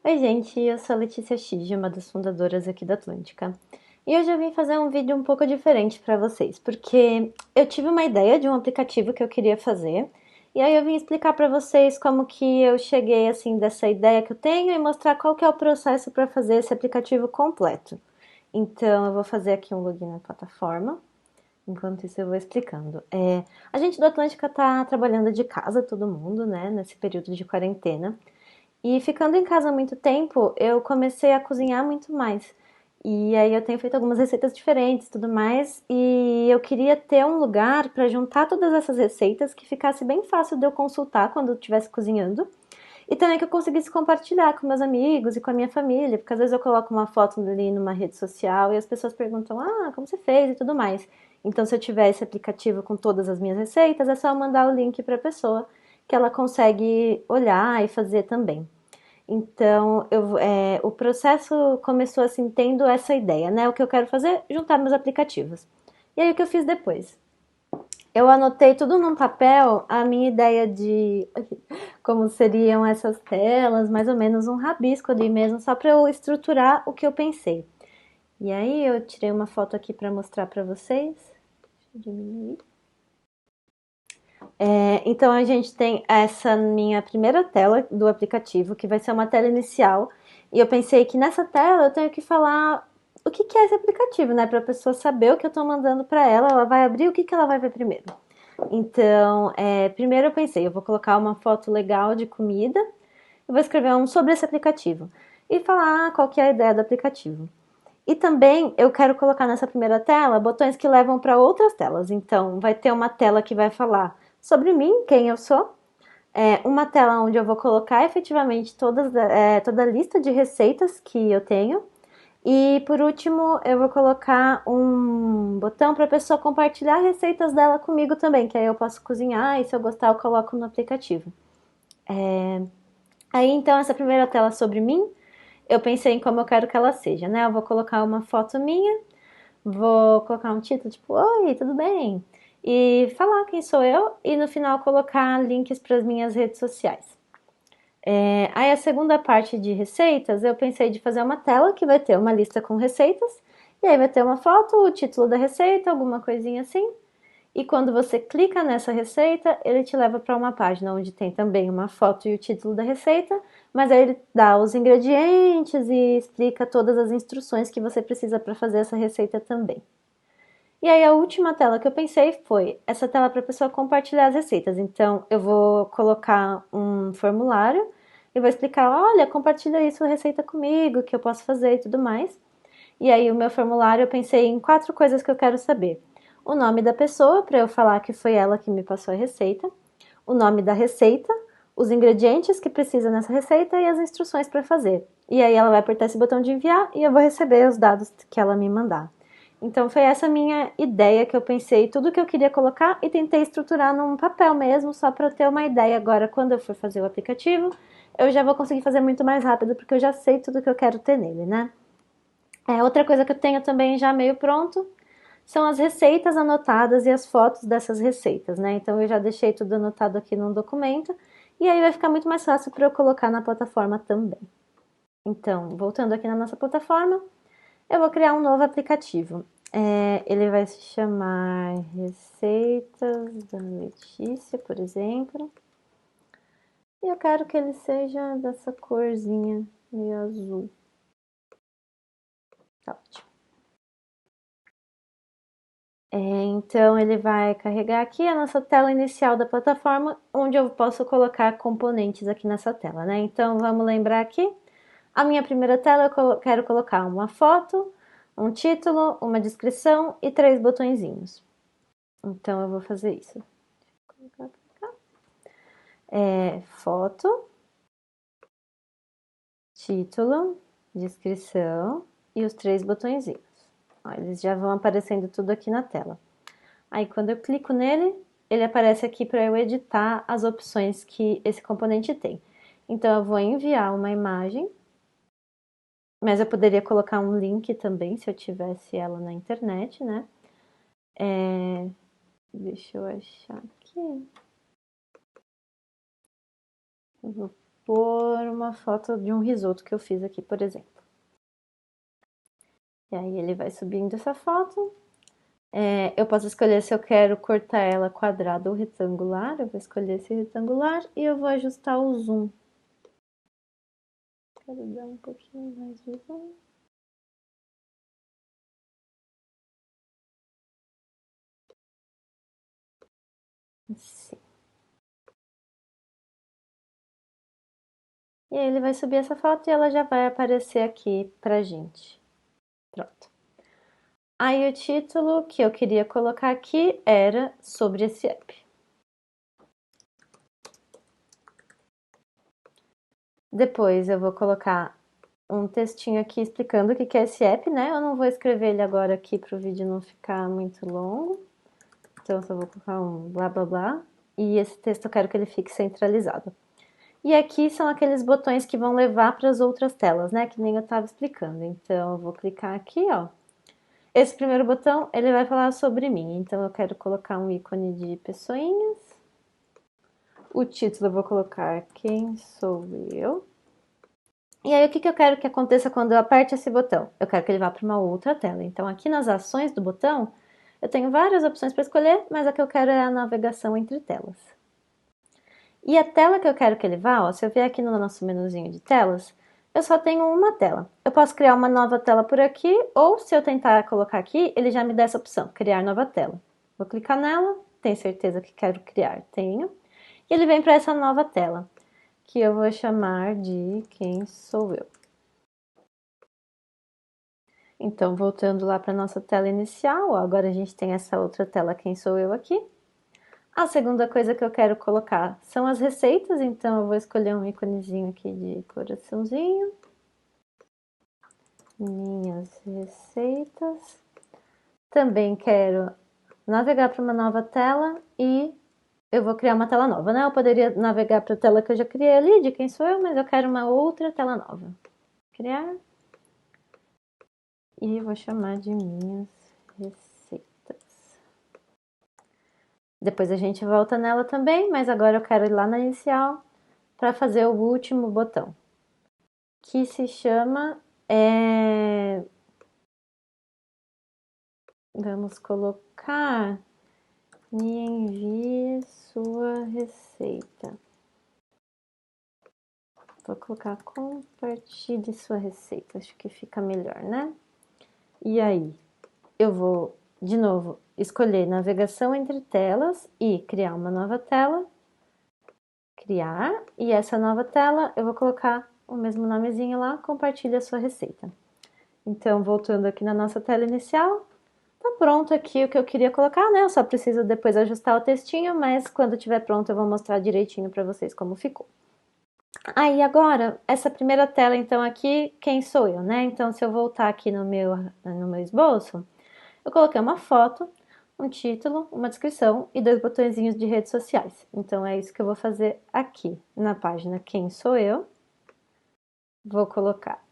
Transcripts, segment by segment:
Oi, gente, eu sou a Letícia Chigi, uma das fundadoras aqui da Atlântica. E hoje eu vim fazer um vídeo um pouco diferente para vocês, porque eu tive uma ideia de um aplicativo que eu queria fazer, e aí eu vim explicar para vocês como que eu cheguei assim dessa ideia que eu tenho e mostrar qual que é o processo para fazer esse aplicativo completo. Então eu vou fazer aqui um login na plataforma. Enquanto isso eu vou explicando. A gente do Atlântica tá trabalhando de casa, todo mundo, né, nesse período de quarentena. E ficando em casa há muito tempo, eu comecei a cozinhar muito mais. E aí eu tenho feito algumas receitas diferentes e tudo mais. E eu queria ter um lugar para juntar todas essas receitas que ficasse bem fácil de eu consultar quando eu estivesse cozinhando. E também que eu conseguisse compartilhar com meus amigos e com a minha família, porque às vezes eu coloco uma foto ali numa rede social e as pessoas perguntam: ah, como você fez e tudo mais. Então, se eu tiver esse aplicativo com todas as minhas receitas, é só eu mandar o link para a pessoa que ela consegue olhar e fazer também. Então, o processo começou assim, tendo essa ideia, né? O que eu quero fazer? Juntar meus aplicativos. E aí, o que eu fiz depois? Eu anotei tudo num papel a minha ideia de como seriam essas telas, mais ou menos um rabisco ali mesmo, só para eu estruturar o que eu pensei. E aí, eu tirei uma foto aqui para mostrar para vocês. Deixa eu diminuir. Então a gente tem essa minha primeira tela do aplicativo, que vai ser uma tela inicial. E eu pensei que nessa tela eu tenho que falar o que que é esse aplicativo, né? Para a pessoa saber o que eu estou mandando para ela, ela vai abrir o que que ela vai ver primeiro. Então, primeiro eu pensei, eu vou colocar uma foto legal de comida, eu vou escrever um sobre esse aplicativo e falar qual que é a ideia do aplicativo. E também eu quero colocar nessa primeira tela botões que levam para outras telas. Então, vai ter uma tela que vai falar sobre mim, quem eu sou, uma tela onde eu vou colocar efetivamente toda a lista de receitas que eu tenho. E por último, eu vou colocar um botão para a pessoa compartilhar receitas dela comigo também, que aí eu posso cozinhar e se eu gostar eu coloco no aplicativo. Aí então, essa primeira tela sobre mim, eu pensei em como eu quero que ela seja, né? Eu vou colocar uma foto minha, vou colocar um título tipo, oi, tudo bem? E falar quem sou eu e no final colocar links para as minhas redes sociais. Aí a segunda parte de receitas, eu pensei de fazer uma tela que vai ter uma lista com receitas, e aí vai ter uma foto, o título da receita, alguma coisinha assim. E quando você clica nessa receita, ele te leva para uma página onde tem também uma foto e o título da receita, mas aí ele dá os ingredientes e explica todas as instruções que você precisa para fazer essa receita também. E aí a última tela que eu pensei foi essa tela para a pessoa compartilhar as receitas. Então eu vou colocar um formulário e vou explicar, olha, compartilha isso a receita comigo, que eu posso fazer e tudo mais. E aí o meu formulário eu pensei em 4 coisas que eu quero saber. O nome da pessoa, para eu falar que foi ela que me passou a receita, o nome da receita, os ingredientes que precisa nessa receita e as instruções para fazer. E aí ela vai apertar esse botão de enviar e eu vou receber os dados que ela me mandar. Então foi essa minha ideia que eu pensei, tudo que eu queria colocar e tentei estruturar num papel mesmo, só para ter uma ideia agora quando eu for fazer o aplicativo, eu já vou conseguir fazer muito mais rápido porque eu já sei tudo que eu quero ter nele, né? Outra coisa que eu tenho também já meio pronto são as receitas anotadas e as fotos dessas receitas, né? Então eu já deixei tudo anotado aqui num documento e aí vai ficar muito mais fácil para eu colocar na plataforma também. Então, voltando aqui na nossa plataforma, eu vou criar um novo aplicativo. Ele vai se chamar Receitas da Letícia, por exemplo. E eu quero que ele seja dessa corzinha meio azul. Tá ótimo. Então ele vai carregar aqui a nossa tela inicial da plataforma, onde eu posso colocar componentes aqui nessa tela, né? Então vamos lembrar aqui, a minha primeira tela eu quero colocar uma foto, um título, uma descrição e 3 botõezinhos. Então eu vou fazer isso. Foto, título, descrição e os 3 botõezinhos. Ó, eles já vão aparecendo tudo aqui na tela. Aí quando eu clico nele, ele aparece aqui para eu editar as opções que esse componente tem. Então eu vou enviar uma imagem, mas eu poderia colocar um link também se eu tivesse ela na internet, né? Deixa eu achar aqui. pôr uma foto de um risoto que eu fiz aqui, por exemplo. E aí ele vai subindo essa foto. Eu posso escolher se eu quero cortar ela quadrada ou retangular. Eu vou escolher esse retangular e eu vou ajustar o zoom. Quero dar um pouquinho mais de zoom. Assim. E aí ele vai subir essa foto e ela já vai aparecer aqui pra gente. Pronto. Aí o título que eu queria colocar aqui era sobre esse app. Depois eu vou colocar um textinho aqui explicando o que é esse app, né? Eu não vou escrever ele agora aqui para o vídeo não ficar muito longo. Então eu só vou colocar um blá blá blá. E esse texto eu quero que ele fique centralizado. E aqui são aqueles botões que vão levar para as outras telas, né? Que nem eu estava explicando. Então eu vou clicar aqui, ó. Esse primeiro botão, ele vai falar sobre mim. Então eu quero colocar um ícone de pessoinhas. O título eu vou colocar Quem Sou Eu? E aí, o que eu quero que aconteça quando eu aperte esse botão? Eu quero que ele vá para uma outra tela. Então, aqui nas ações do botão, eu tenho várias opções para escolher, mas a que eu quero é a navegação entre telas. E a tela que eu quero que ele vá, ó, se eu vier aqui no nosso menuzinho de telas, eu só tenho uma tela. Eu posso criar uma nova tela por aqui, ou se eu tentar colocar aqui, ele já me dá essa opção, criar nova tela. Vou clicar nela, tenho certeza que quero criar, tenho. E ele vem para essa nova tela, que eu vou chamar de Quem Sou Eu. Então, voltando lá para nossa tela inicial, ó, agora a gente tem essa outra tela Quem Sou Eu aqui. A segunda coisa que eu quero colocar são as receitas, então eu vou escolher um íconezinho aqui de coraçãozinho. Minhas receitas. Também quero navegar para uma nova tela e eu vou criar uma tela nova, né? Eu poderia navegar para a tela que eu já criei ali, de Quem Sou Eu, mas eu quero uma outra tela nova. Criar. E vou chamar de Minhas Receitas. Depois a gente volta nela também, mas agora eu quero ir lá na inicial para fazer o último botão, que se chama... Vamos colocar... Me envie sua receita. Vou colocar compartilhe sua receita, acho que fica melhor, né? E aí, eu vou, de novo, escolher navegação entre telas e criar uma nova tela. Criar, e essa nova tela eu vou colocar o mesmo nomezinho lá, compartilha a sua receita. Então, voltando aqui na nossa tela inicial, tá pronto aqui o que eu queria colocar, né? Eu só preciso depois ajustar o textinho, mas quando tiver pronto eu vou mostrar direitinho para vocês como ficou. Aí agora, essa primeira tela então aqui, quem sou eu, né? Então se eu voltar aqui no meu esboço, eu coloquei uma foto, um título, uma descrição e dois botõezinhos de redes sociais. Então é isso que eu vou fazer aqui na página Quem Sou Eu. Vou colocar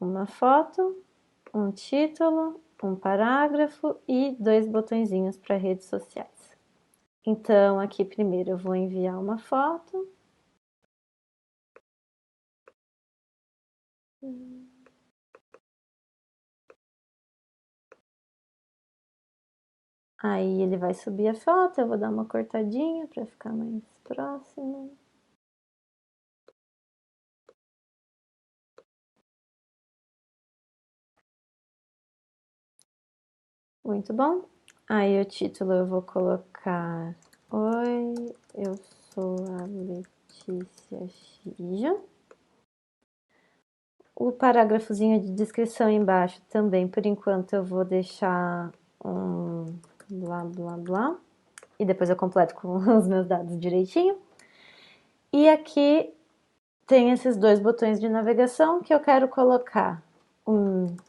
uma foto, um título, um parágrafo e dois botõezinhos para redes sociais. Então aqui primeiro eu vou enviar uma foto. Aí ele vai subir a foto, eu vou dar uma cortadinha para ficar mais próximo. Muito bom. Aí o título eu vou colocar: Oi, eu sou a Letícia Xijo. O parágrafozinho de descrição embaixo também, por enquanto, eu vou deixar um blá blá blá. E depois eu completo com os meus dados direitinho. E aqui tem esses dois botões de navegação que eu quero colocar.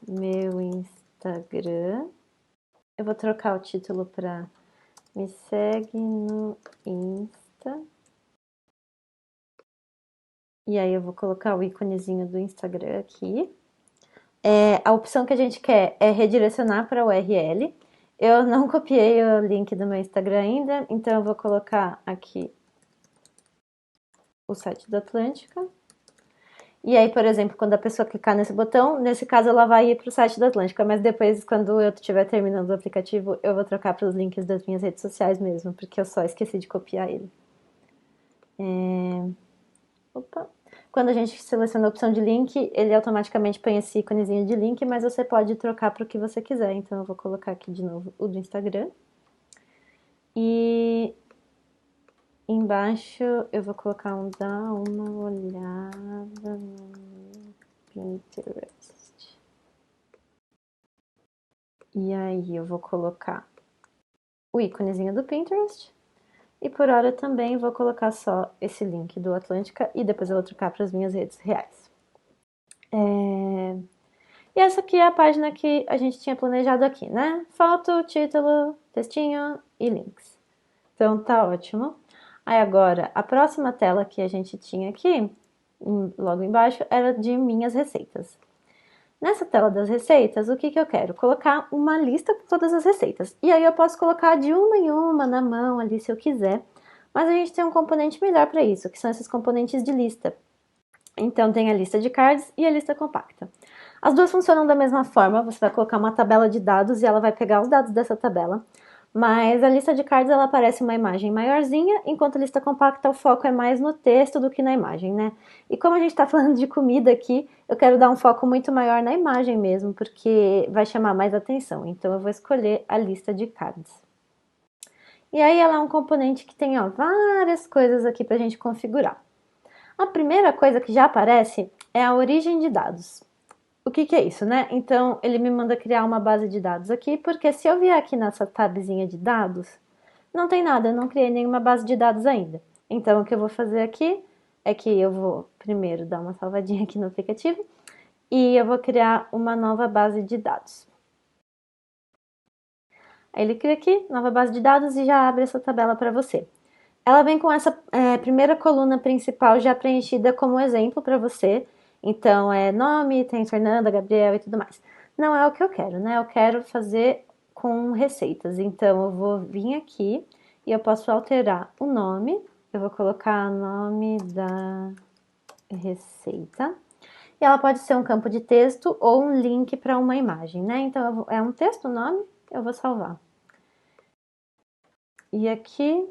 Meu Instagram. Eu vou trocar o título para Me segue no Insta. E aí eu vou colocar o íconezinho do Instagram aqui. A opção que a gente quer é redirecionar para a URL. Eu não copiei o link do meu Instagram ainda, então eu vou colocar aqui o site da Atlântica. E aí, por exemplo, quando a pessoa clicar nesse botão, nesse caso ela vai ir para o site da Atlântica, mas depois, quando eu estiver terminando o aplicativo, eu vou trocar para os links das minhas redes sociais mesmo, porque eu só esqueci de copiar ele. Opa. Quando a gente seleciona a opção de link, ele automaticamente põe esse íconezinho de link, mas você pode trocar para o que você quiser. Então eu vou colocar aqui de novo o do Instagram. E embaixo eu vou colocar um dá uma olhada no Pinterest. E aí eu vou colocar o íconezinho do Pinterest. E por hora também vou colocar só esse link do Atlântica e depois eu vou trocar para as minhas redes reais. E essa aqui é a página que a gente tinha planejado aqui, né? Foto, título, textinho e links. Então tá ótimo. Aí agora, a próxima tela que a gente tinha aqui, logo embaixo, era de minhas receitas. Nessa tela das receitas, o que eu quero? Colocar uma lista com todas as receitas. E aí eu posso colocar de uma em uma na mão ali se eu quiser. Mas a gente tem um componente melhor para isso, que são esses componentes de lista. Então tem a lista de cards e a lista compacta. As duas funcionam da mesma forma, você vai colocar uma tabela de dados e ela vai pegar os dados dessa tabela. Mas a lista de cards ela aparece uma imagem maiorzinha, enquanto a lista compacta o foco é mais no texto do que na imagem, né? E como a gente está falando de comida aqui, eu quero dar um foco muito maior na imagem mesmo, porque vai chamar mais atenção. Então eu vou escolher a lista de cards. E aí ela é um componente que tem ó, várias coisas aqui para a gente configurar. A primeira coisa que já aparece é a origem de dados. O que é isso, né? Então, ele me manda criar uma base de dados aqui, porque se eu vier aqui nessa tabzinha de dados, não tem nada, eu não criei nenhuma base de dados ainda. Então, o que eu vou fazer aqui é que eu vou primeiro dar uma salvadinha aqui no aplicativo e eu vou criar uma nova base de dados. Aí ele cria aqui, nova base de dados e já abre essa tabela para você. Ela vem com essa primeira coluna principal já preenchida como exemplo para você. Então, é nome, tem Fernanda, Gabriel e tudo mais. Não é o que eu quero, né? Eu quero fazer com receitas. Então, eu vou vir aqui e eu posso alterar o nome. Eu vou colocar nome da receita. E ela pode ser um campo de texto ou um link para uma imagem, né? Então, é um texto, o nome, eu vou salvar. E aqui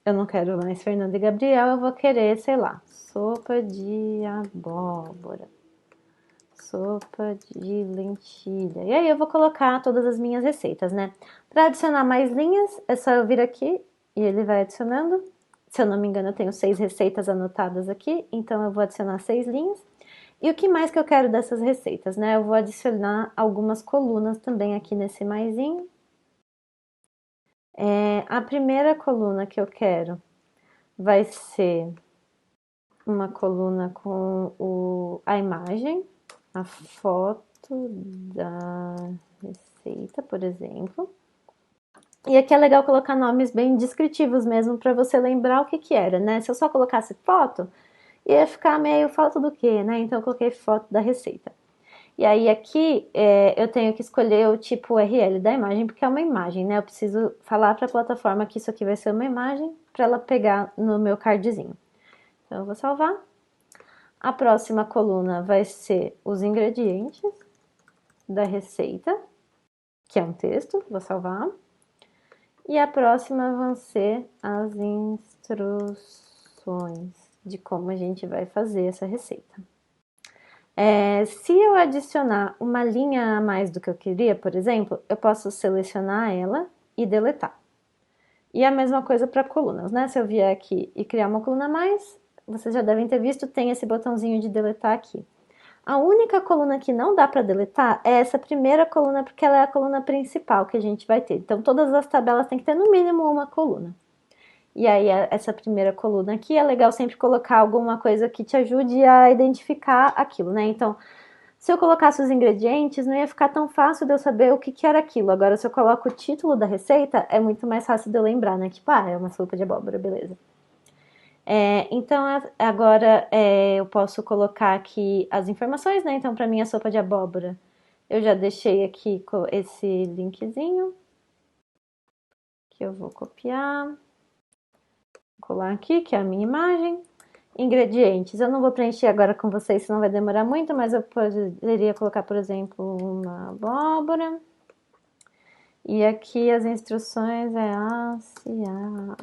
eu não quero mais Fernanda e Gabriel, eu vou querer, sei lá, sopa de abóbora, sopa de lentilha. E aí eu vou colocar todas as minhas receitas, né? Para adicionar mais linhas, é só eu vir aqui e ele vai adicionando. Se eu não me engano, eu tenho 6 receitas anotadas aqui, então eu vou adicionar 6 linhas. E o que mais que eu quero dessas receitas, né? Eu vou adicionar algumas colunas também aqui nesse maisinho. A primeira coluna que eu quero vai ser uma coluna com a imagem, a foto da receita, por exemplo. E aqui é legal colocar nomes bem descritivos mesmo para você lembrar o que era, né? Se eu só colocasse foto, ia ficar meio foto do quê, né? Então eu coloquei foto da receita. E aí aqui eu tenho que escolher o tipo URL da imagem, porque é uma imagem, né? Eu preciso falar para a plataforma que isso aqui vai ser uma imagem para ela pegar no meu cardzinho. Então eu vou salvar. A próxima coluna vai ser os ingredientes da receita, que é um texto, vou salvar. E a próxima vão ser as instruções de como a gente vai fazer essa receita. Se eu adicionar uma linha a mais do que eu queria, por exemplo, eu posso selecionar ela e deletar. E a mesma coisa para colunas, né? Se eu vier aqui e criar uma coluna a mais, vocês já devem ter visto, tem esse botãozinho de deletar aqui. A única coluna que não dá para deletar é essa primeira coluna, porque ela é a coluna principal que a gente vai ter. Então, todas as tabelas têm que ter no mínimo uma coluna. E aí, essa primeira coluna aqui, é legal sempre colocar alguma coisa que te ajude a identificar aquilo, né? Então, se eu colocasse os ingredientes, não ia ficar tão fácil de eu saber o que era aquilo. Agora, se eu coloco o título da receita, é muito mais fácil de eu lembrar, né? Tipo, é uma sopa de abóbora, beleza. Então, agora eu posso colocar aqui as informações, né? Então, para minha sopa de abóbora, eu já deixei aqui esse linkzinho que eu vou copiar, colar aqui, que é a minha imagem. Ingredientes. Eu não vou preencher agora com vocês, senão vai demorar muito, mas eu poderia colocar, por exemplo, uma abóbora. E aqui as instruções é a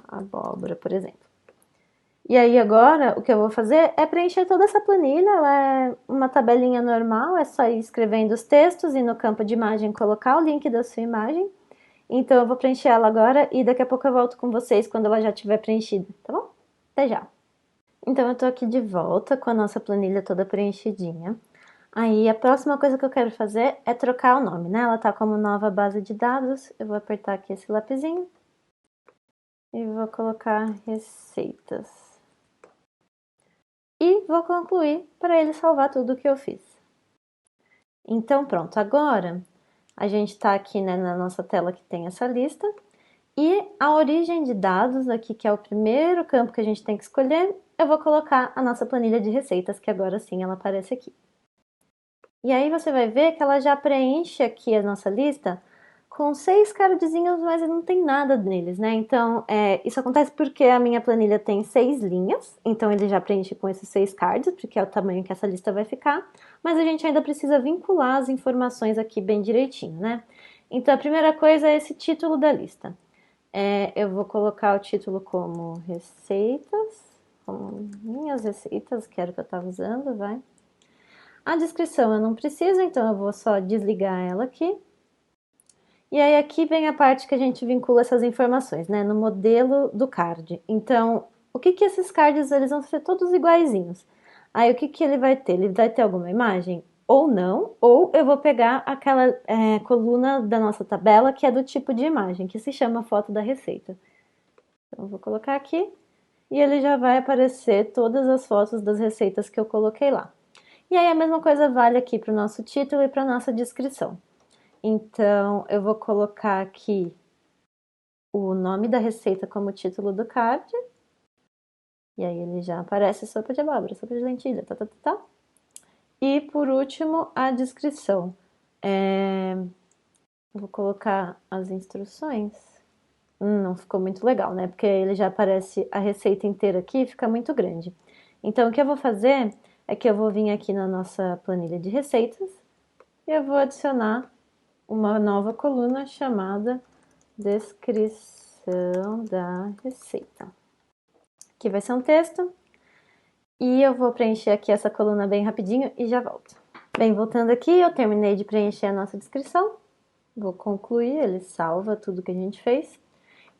abóbora, por exemplo. E aí agora o que eu vou fazer é preencher toda essa planilha, ela é uma tabelinha normal, é só ir escrevendo os textos e no campo de imagem colocar o link da sua imagem. Então eu vou preencher ela agora e daqui a pouco eu volto com vocês quando ela já estiver preenchida, tá bom? Até já! Então eu tô aqui de volta com a nossa planilha toda preenchidinha. Aí a próxima coisa que eu quero fazer é trocar o nome, né? Ela tá como nova base de dados. Eu vou apertar aqui esse lapisinho e vou colocar receitas. E vou concluir para ele salvar tudo que eu fiz. Então pronto, agora a gente tá aqui, né, na nossa tela que tem essa lista. E a origem de dados aqui, que é o primeiro campo que a gente tem que escolher, eu vou colocar a nossa planilha de receitas, que agora sim ela aparece aqui. E aí você vai ver que ela já preenche aqui a nossa lista com 6 cardzinhos, mas não tem nada neles, né? Então, isso acontece porque a minha planilha tem 6 linhas, então ele já preenche com esses 6 cards, porque é o tamanho que essa lista vai ficar, mas a gente ainda precisa vincular as informações aqui bem direitinho, né? Então, a primeira coisa é esse título da lista. Eu vou colocar o título como receitas, como minhas receitas, que era o que eu estava usando, vai. A descrição eu não preciso, então eu vou só desligar ela aqui. E aí aqui vem a parte que a gente vincula essas informações, né, no modelo do card. Então, o que que esses cards, eles vão ser todos iguaizinhos. Aí o que que ele vai ter? Ele vai ter alguma imagem? Ou não, ou eu vou pegar aquela coluna da nossa tabela que é do tipo de imagem, que se chama foto da receita. Então eu vou colocar aqui e ele já vai aparecer todas as fotos das receitas que eu coloquei lá. E aí a mesma coisa vale aqui para o nosso título e para a nossa descrição. Então eu vou colocar aqui o nome da receita como título do card. E aí ele já aparece sopa de abóbora, sopa de lentilha, tá. E por último, a descrição. Vou colocar as instruções. Não ficou muito legal, né? Porque ele já aparece a receita inteira aqui e fica muito grande. Então, o que eu vou fazer é que eu vou vir aqui na nossa planilha de receitas e eu vou adicionar uma nova coluna chamada Descrição da receita. Aqui vai ser um texto e eu vou preencher aqui essa coluna bem rapidinho e já volto. Bem, voltando aqui, eu terminei de preencher a nossa descrição. Vou concluir, ele salva tudo que a gente fez.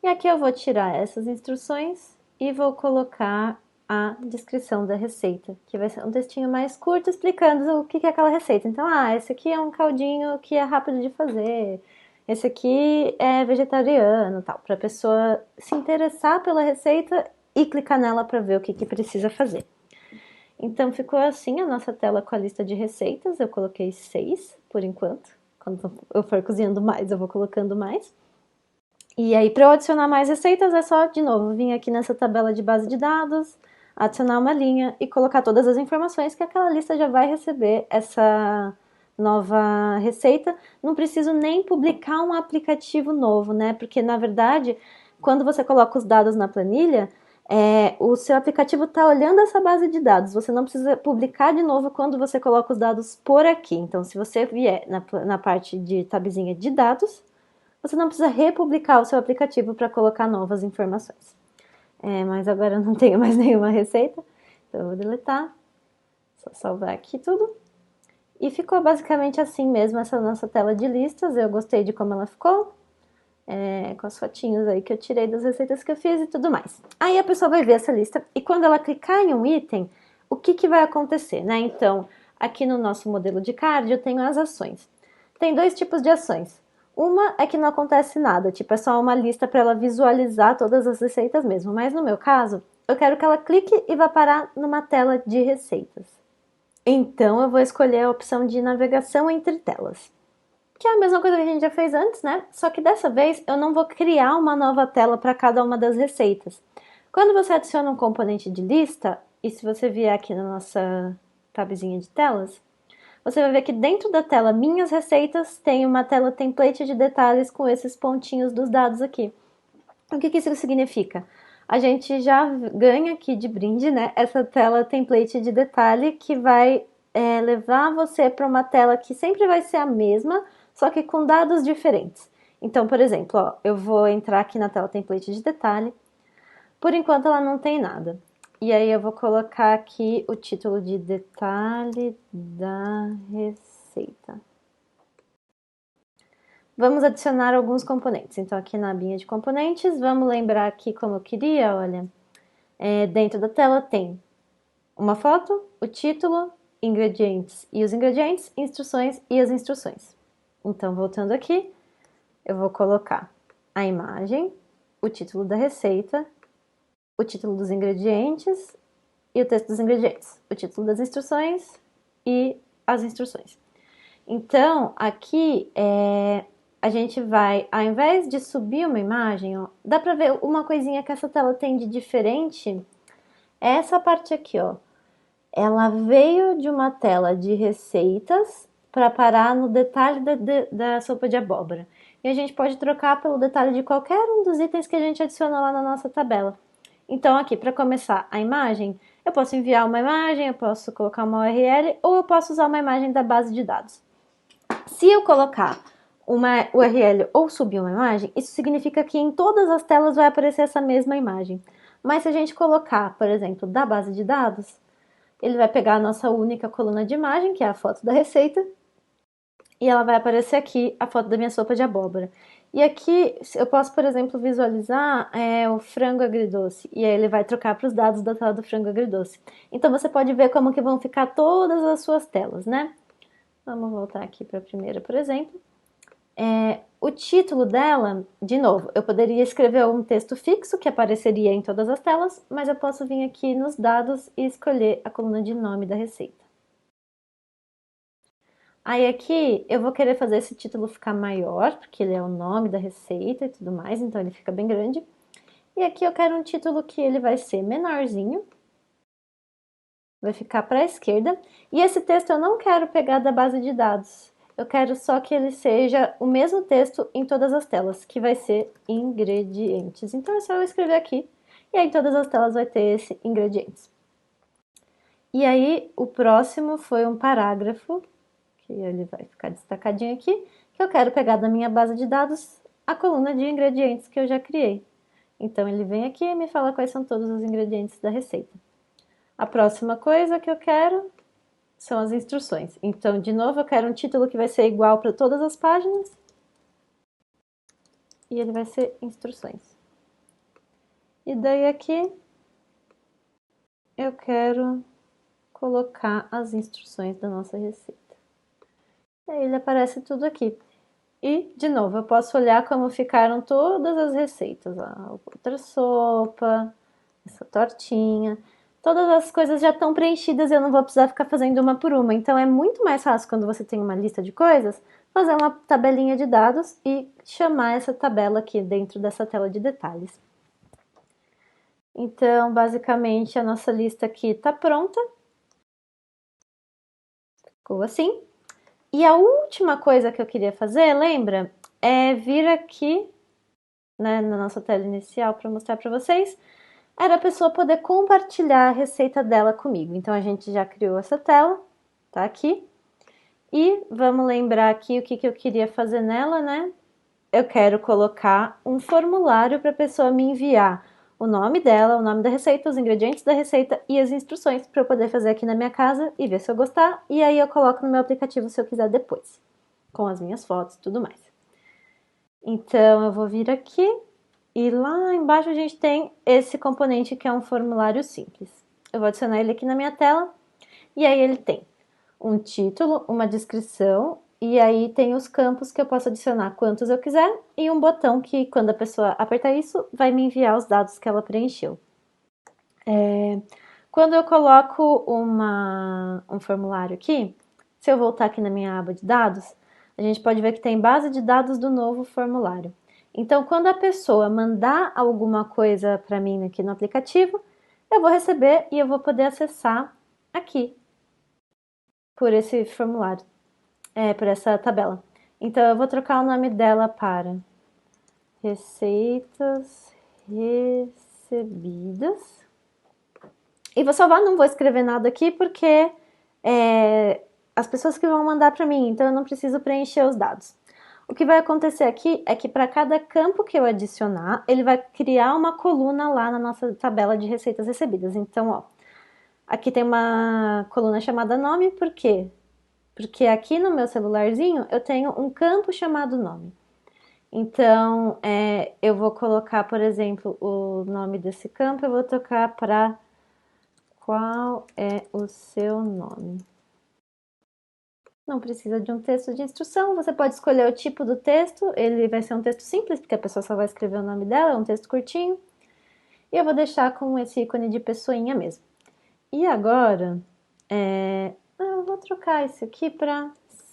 E aqui eu vou tirar essas instruções e vou colocar a descrição da receita, que vai ser um textinho mais curto explicando o que é aquela receita. Então, esse aqui é um caldinho que é rápido de fazer, esse aqui é vegetariano, tal, para a pessoa se interessar pela receita e clicar nela para ver o que precisa fazer. Então, ficou assim a nossa tela com a lista de receitas. Eu coloquei 6 por enquanto. Quando eu for cozinhando mais, eu vou colocando mais. E aí, para eu adicionar mais receitas, é só, de novo, vir aqui nessa tabela de base de dados, adicionar uma linha e colocar todas as informações que aquela lista já vai receber essa nova receita. Não preciso nem publicar um aplicativo novo, né? Porque, na verdade, quando você coloca os dados na planilha, o seu aplicativo está olhando essa base de dados. Você não precisa publicar de novo quando você coloca os dados por aqui. Então, se você vier na parte de tabzinha de dados, você não precisa republicar o seu aplicativo para colocar novas informações. Mas agora eu não tenho mais nenhuma receita, então eu vou deletar. Só salvar aqui tudo. E ficou basicamente assim mesmo essa nossa tela de listas. Eu gostei de como ela ficou. Com as fotinhos aí que eu tirei das receitas que eu fiz e tudo mais. Aí a pessoa vai ver essa lista e quando ela clicar em um item, o que vai acontecer, né? Então, aqui no nosso modelo de card eu tenho as ações. Tem 2 tipos de ações. Uma é que não acontece nada, tipo, é só uma lista para ela visualizar todas as receitas mesmo. Mas no meu caso, eu quero que ela clique e vá parar numa tela de receitas. Então, eu vou escolher a opção de navegação entre telas, que é a mesma coisa que a gente já fez antes, né? Só que dessa vez eu não vou criar uma nova tela para cada uma das receitas. Quando você adiciona um componente de lista, e se você vier aqui na nossa tabzinha de telas, você vai ver que dentro da tela Minhas Receitas tem uma tela template de detalhes com esses pontinhos dos dados aqui. O que isso significa? a gente já ganha aqui de brinde, né, essa tela template de detalhe que vai levar você para uma tela que sempre vai ser a mesma, só que com dados diferentes. Então, por exemplo, ó, eu vou entrar aqui na tela template de detalhe. Por enquanto ela não tem nada. E aí eu vou colocar aqui o título de detalhe da receita. Vamos adicionar alguns componentes. Então aqui na abinha de componentes, vamos lembrar aqui como eu queria, olha. Dentro da tela tem uma foto, o título, ingredientes e os ingredientes, instruções e as instruções. Então voltando aqui, eu vou colocar a imagem, o título da receita, o título dos ingredientes e o texto dos ingredientes, o título das instruções e as instruções. Então, aqui a gente vai, ao invés de subir uma imagem, ó, dá pra ver uma coisinha que essa tela tem de diferente, é essa parte aqui, ó. Ela veio de uma tela de receitas para parar no detalhe da sopa de abóbora. E a gente pode trocar pelo detalhe de qualquer um dos itens que a gente adicionou lá na nossa tabela. Então, aqui, para começar a imagem, eu posso enviar uma imagem, eu posso colocar uma URL ou eu posso usar uma imagem da base de dados. Se eu colocar uma URL ou subir uma imagem, isso significa que em todas as telas vai aparecer essa mesma imagem. Mas se a gente colocar, por exemplo, da base de dados, ele vai pegar a nossa única coluna de imagem, que é a foto da receita, e ela vai aparecer aqui a foto da minha sopa de abóbora. E aqui eu posso, por exemplo, visualizar o frango agridoce. E aí ele vai trocar para os dados da tela do frango agridoce. Então você pode ver como que vão ficar todas as suas telas, né? Vamos voltar aqui para a primeira, por exemplo. O título dela, de novo, eu poderia escrever um texto fixo que apareceria em todas as telas, mas eu posso vir aqui nos dados e escolher a coluna de nome da receita. Aí aqui eu vou querer fazer esse título ficar maior, porque ele é o nome da receita e tudo mais, então ele fica bem grande. E aqui eu quero um título que ele vai ser menorzinho, vai ficar para a esquerda. E esse texto eu não quero pegar da base de dados, eu quero só que ele seja o mesmo texto em todas as telas, que vai ser ingredientes. Então é só eu escrever aqui, e aí em todas as telas vai ter esse ingredientes. E aí o próximo foi um parágrafo, que ele vai ficar destacadinho aqui, que eu quero pegar da minha base de dados a coluna de ingredientes que eu já criei. Então ele vem aqui e me fala quais são todos os ingredientes da receita. A próxima coisa que eu quero são as instruções. Então, de novo, eu quero um título que vai ser igual para todas as páginas. E ele vai ser instruções. E daí aqui eu quero colocar as instruções da nossa receita. E aí ele aparece tudo aqui. E, de novo, eu posso olhar como ficaram todas as receitas. A outra sopa, essa tortinha. Todas as coisas já estão preenchidas e eu não vou precisar ficar fazendo uma por uma. Então, é muito mais fácil quando você tem uma lista de coisas, fazer uma tabelinha de dados e chamar essa tabela aqui dentro dessa tela de detalhes. Então, basicamente, a nossa lista aqui está pronta. Ficou assim. E a última coisa que eu queria fazer, lembra? É vir aqui, né, na nossa tela inicial para mostrar para vocês, era a pessoa poder compartilhar a receita dela comigo. Então a gente já criou essa tela, tá aqui. E vamos lembrar aqui o que eu queria fazer nela, né? Eu quero colocar um formulário para a pessoa me enviar o nome dela, o nome da receita, os ingredientes da receita e as instruções para eu poder fazer aqui na minha casa e ver se eu gostar. E aí eu coloco no meu aplicativo se eu quiser depois, com as minhas fotos e tudo mais. Então eu vou vir aqui e lá embaixo a gente tem esse componente que é um formulário simples. Eu vou adicionar ele aqui na minha tela e aí ele tem um título, uma descrição e aí tem os campos que eu posso adicionar quantos eu quiser e um botão que quando a pessoa apertar isso vai me enviar os dados que ela preencheu. Quando eu coloco um formulário aqui, se eu voltar aqui na minha aba de dados, a gente pode ver que tem base de dados do novo formulário. Então, quando a pessoa mandar alguma coisa para mim aqui no aplicativo, eu vou receber e eu vou poder acessar aqui por esse formulário, por essa tabela. Então, eu vou trocar o nome dela para receitas recebidas. E vou salvar, não vou escrever nada aqui porque as pessoas que vão mandar para mim, então eu não preciso preencher os dados. O que vai acontecer aqui é que para cada campo que eu adicionar, ele vai criar uma coluna lá na nossa tabela de receitas recebidas. Então, ó, aqui tem uma coluna chamada nome, por quê? Porque aqui no meu celularzinho eu tenho um campo chamado nome. Então, eu vou colocar, por exemplo, o nome desse campo, eu vou trocar para qual é o seu nome. Não precisa de um texto de instrução, você pode escolher o tipo do texto, ele vai ser um texto simples, porque a pessoa só vai escrever o nome dela, é um texto curtinho. E eu vou deixar com esse ícone de pessoinha mesmo. E agora, eu vou trocar esse aqui para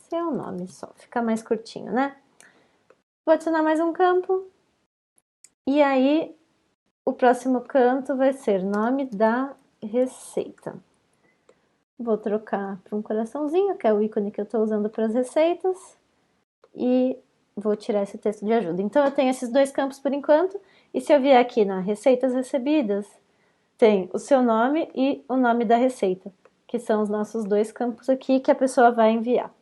seu nome só, fica mais curtinho, né? Vou adicionar mais um campo. E aí, o próximo campo vai ser nome da receita. Vou trocar para um coraçãozinho, que é o ícone que eu estou usando para as receitas. E vou tirar esse texto de ajuda. Então, eu tenho esses dois campos por enquanto. E se eu vier aqui na receitas recebidas, tem o seu nome e o nome da receita, que são os nossos dois campos aqui que a pessoa vai enviar.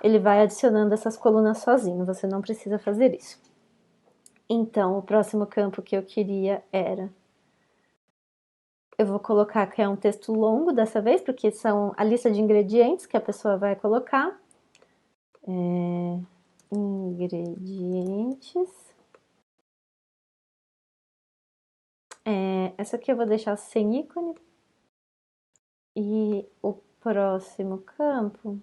Ele vai adicionando essas colunas sozinho, você não precisa fazer isso. Então, o próximo campo que eu queria era... Eu vou colocar que é um texto longo dessa vez, porque são a lista de ingredientes que a pessoa vai colocar. Ingredientes. Essa aqui eu vou deixar sem ícone. E o próximo campo,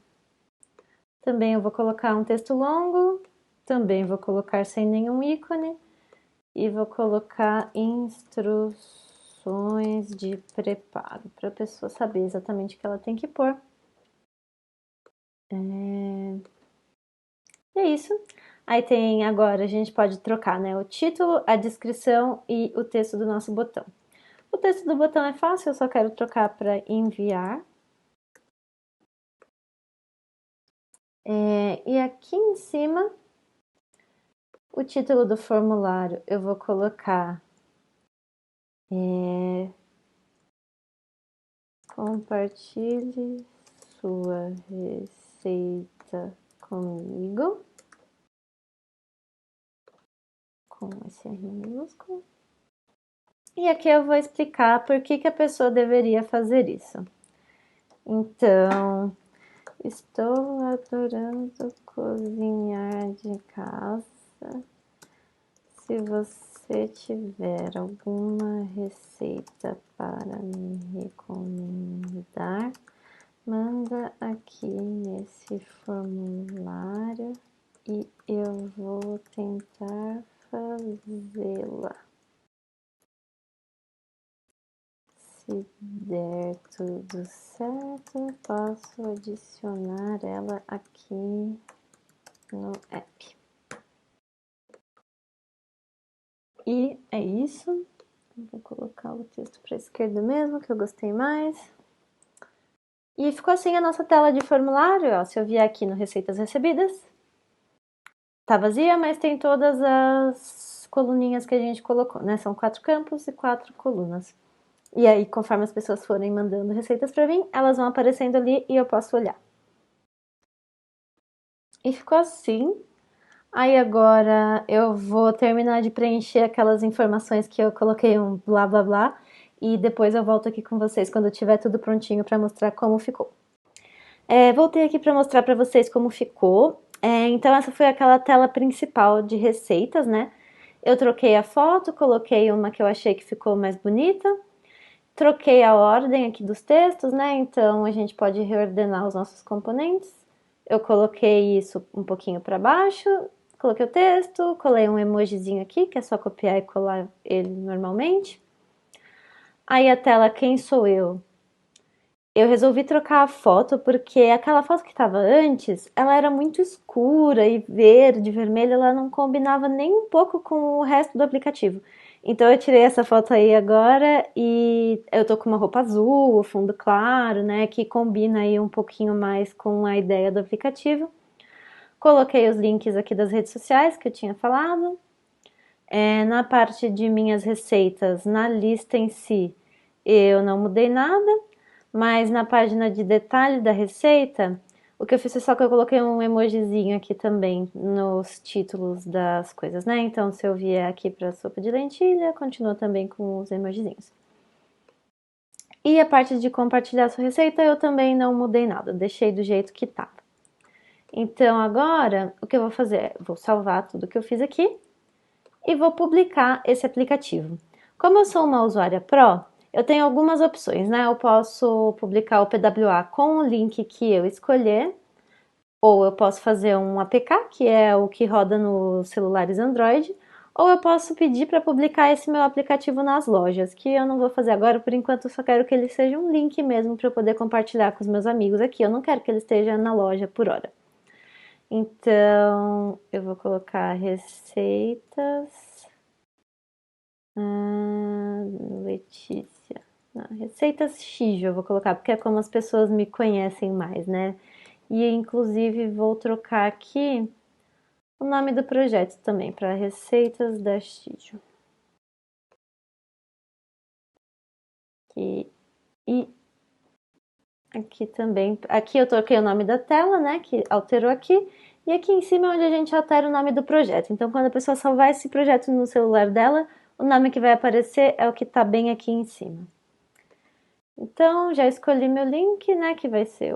também eu vou colocar um texto longo, também vou colocar sem nenhum ícone. E vou colocar instruções de preparo, para a pessoa saber exatamente o que ela tem que pôr. E é isso. Aí tem agora, a gente pode trocar, né, o título, a descrição e o texto do nosso botão. O texto do botão é fácil, eu só quero trocar para enviar. E aqui em cima, o título do formulário eu vou colocar compartilhe sua receita comigo, com esse R minúsculo. E aqui eu vou explicar por que a pessoa deveria fazer isso. Então, estou adorando cozinhar de casa. Se você tiver alguma receita para me recomendar, manda aqui nesse formulário e eu vou tentar fazê-la. Se der tudo certo, posso adicionar ela aqui no app. E é isso. Vou colocar o texto para a esquerda mesmo, que eu gostei mais. E ficou assim a nossa tela de formulário. Ó, se eu vier aqui no Receitas Recebidas, tá vazia, mas tem todas as coluninhas que a gente colocou, né? São 4 campos e 4 colunas. E aí, conforme as pessoas forem mandando receitas para mim, elas vão aparecendo ali e eu posso olhar. E ficou assim. Aí agora eu vou terminar de preencher aquelas informações que eu coloquei um blá blá blá. E depois eu volto aqui com vocês quando tiver tudo prontinho para mostrar como ficou. Voltei aqui para mostrar para vocês como ficou. Então essa foi aquela tela principal de receitas, né? Eu troquei a foto, coloquei uma que eu achei que ficou mais bonita. Troquei a ordem aqui dos textos, né? Então a gente pode reordenar os nossos componentes. Eu coloquei isso um pouquinho para baixo, coloquei o texto, colei um emojizinho aqui, que é só copiar e colar ele normalmente. Aí a tela Quem Sou Eu? Eu resolvi trocar a foto porque aquela foto que estava antes, ela era muito escura e verde, vermelha, ela não combinava nem um pouco com o resto do aplicativo. Então eu tirei essa foto aí agora e eu tô com uma roupa azul, fundo claro, né, que combina aí um pouquinho mais com a ideia do aplicativo. Coloquei os links aqui das redes sociais que eu tinha falado. Na parte de minhas receitas, na lista em si, eu não mudei nada, mas na página de detalhe da receita, o que eu fiz é só que eu coloquei um emojizinho aqui também nos títulos das coisas, né? Então, se eu vier aqui para sopa de lentilha, continua também com os emojizinhos. E a parte de compartilhar a sua receita, eu também não mudei nada, deixei do jeito que estava. Então, agora, o que eu vou fazer é, vou salvar tudo que eu fiz aqui e vou publicar esse aplicativo. Como eu sou uma usuária Pro, eu tenho algumas opções, né? Eu posso publicar o PWA com o link que eu escolher, ou eu posso fazer um APK, que é o que roda nos celulares Android, ou eu posso pedir para publicar esse meu aplicativo nas lojas, que eu não vou fazer agora, por enquanto eu só quero que ele seja um link mesmo para eu poder compartilhar com os meus amigos aqui. Eu não quero que ele esteja na loja por hora. Então, eu vou colocar receitas. Letícia. Não, receitas X eu vou colocar, porque é como as pessoas me conhecem mais, né? E inclusive vou trocar aqui o nome do projeto também para Receitas da Xijo. E aqui também, aqui eu troquei o nome da tela, né, que alterou aqui, e aqui em cima é onde a gente altera o nome do projeto. Então, quando a pessoa salvar esse projeto no celular dela, o nome que vai aparecer é o que está bem aqui em cima. Então, já escolhi meu link, né, que vai ser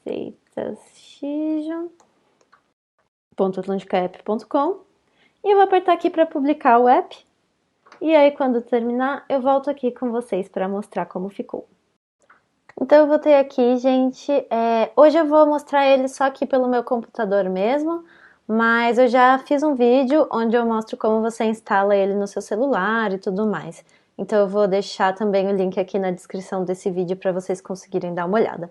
receitasxijo.atlanticapp.com, e eu vou apertar aqui para publicar o app, e aí quando terminar, eu volto aqui com vocês para mostrar como ficou. Então eu botei aqui, gente, hoje eu vou mostrar ele só aqui pelo meu computador mesmo, mas eu já fiz um vídeo onde eu mostro como você instala ele no seu celular e tudo mais. Então eu vou deixar também o link aqui na descrição desse vídeo para vocês conseguirem dar uma olhada.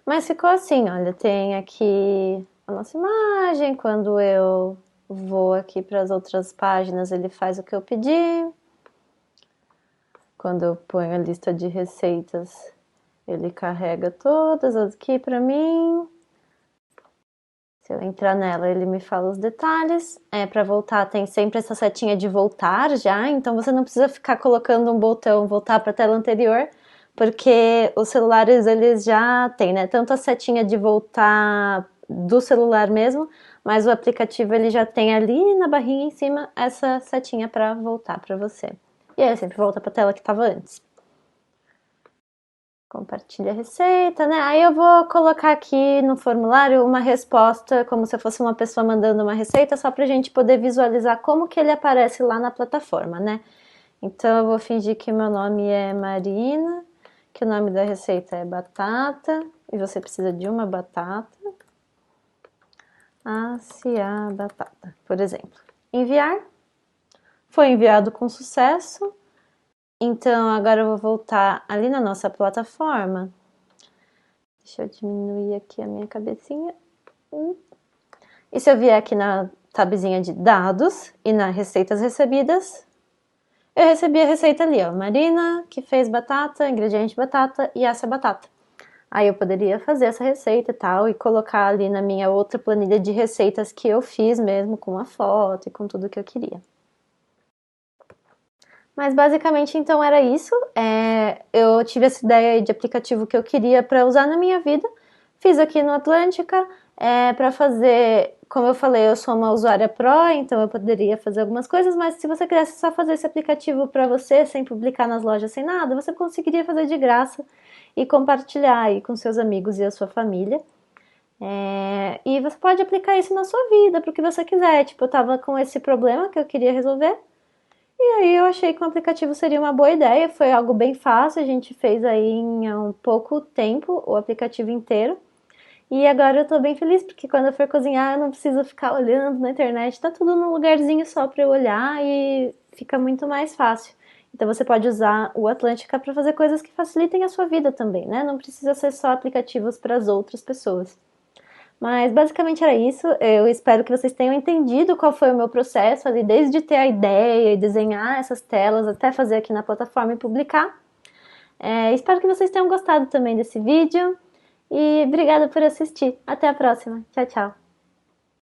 Mas ficou assim, olha, tem aqui a nossa imagem, quando eu vou aqui para as outras páginas ele faz o que eu pedi. Quando eu ponho a lista de receitas, ele carrega todas aqui para mim. Se eu entrar nela, ele me fala os detalhes. Para voltar, tem sempre essa setinha de voltar já, então você não precisa ficar colocando um botão voltar para a tela anterior, porque os celulares eles já têm, né? Tanto a setinha de voltar do celular mesmo, mas o aplicativo ele já tem ali na barrinha em cima essa setinha para voltar para você. E aí sempre volta para a tela que estava antes. Compartilha a receita, né? Aí eu vou colocar aqui no formulário uma resposta, como se eu fosse uma pessoa mandando uma receita, só pra gente poder visualizar como que ele aparece lá na plataforma, né? Então eu vou fingir que meu nome é Marina, que o nome da receita é batata, e você precisa de uma batata. A batata, por exemplo. Enviar. Foi enviado com sucesso. Então, agora eu vou voltar ali na nossa plataforma. Deixa eu diminuir aqui a minha cabecinha. E se eu vier aqui na tabzinha de dados e na receitas recebidas, eu recebi a receita ali, ó. Marina, que fez batata, ingrediente batata e essa batata. Aí eu poderia fazer essa receita e tal, e colocar ali na minha outra planilha de receitas que eu fiz mesmo, com a foto e com tudo que eu queria. Mas basicamente então era isso. Eu tive essa ideia de aplicativo que eu queria para usar na minha vida. Fiz aqui no Atlântica para fazer, como eu falei, eu sou uma usuária Pro, então eu poderia fazer algumas coisas, mas se você quisesse só fazer esse aplicativo para você, sem publicar nas lojas, sem nada, você conseguiria fazer de graça e compartilhar aí com seus amigos e a sua família. E você pode aplicar isso na sua vida, para o que você quiser. Tipo, eu tava com esse problema que eu queria resolver, e aí eu achei que o aplicativo seria uma boa ideia, foi algo bem fácil, a gente fez aí em um pouco tempo o aplicativo inteiro. E agora eu tô bem feliz, porque quando eu for cozinhar eu não preciso ficar olhando na internet, tá tudo num lugarzinho só para eu olhar e fica muito mais fácil. Então você pode usar o Atlântica para fazer coisas que facilitem a sua vida também, né? Não precisa ser só aplicativos para as outras pessoas. Mas basicamente era isso. Eu espero que vocês tenham entendido qual foi o meu processo ali, desde ter a ideia e desenhar essas telas até fazer aqui na plataforma e publicar. Espero que vocês tenham gostado também desse vídeo e obrigada por assistir. Até a próxima. Tchau, tchau.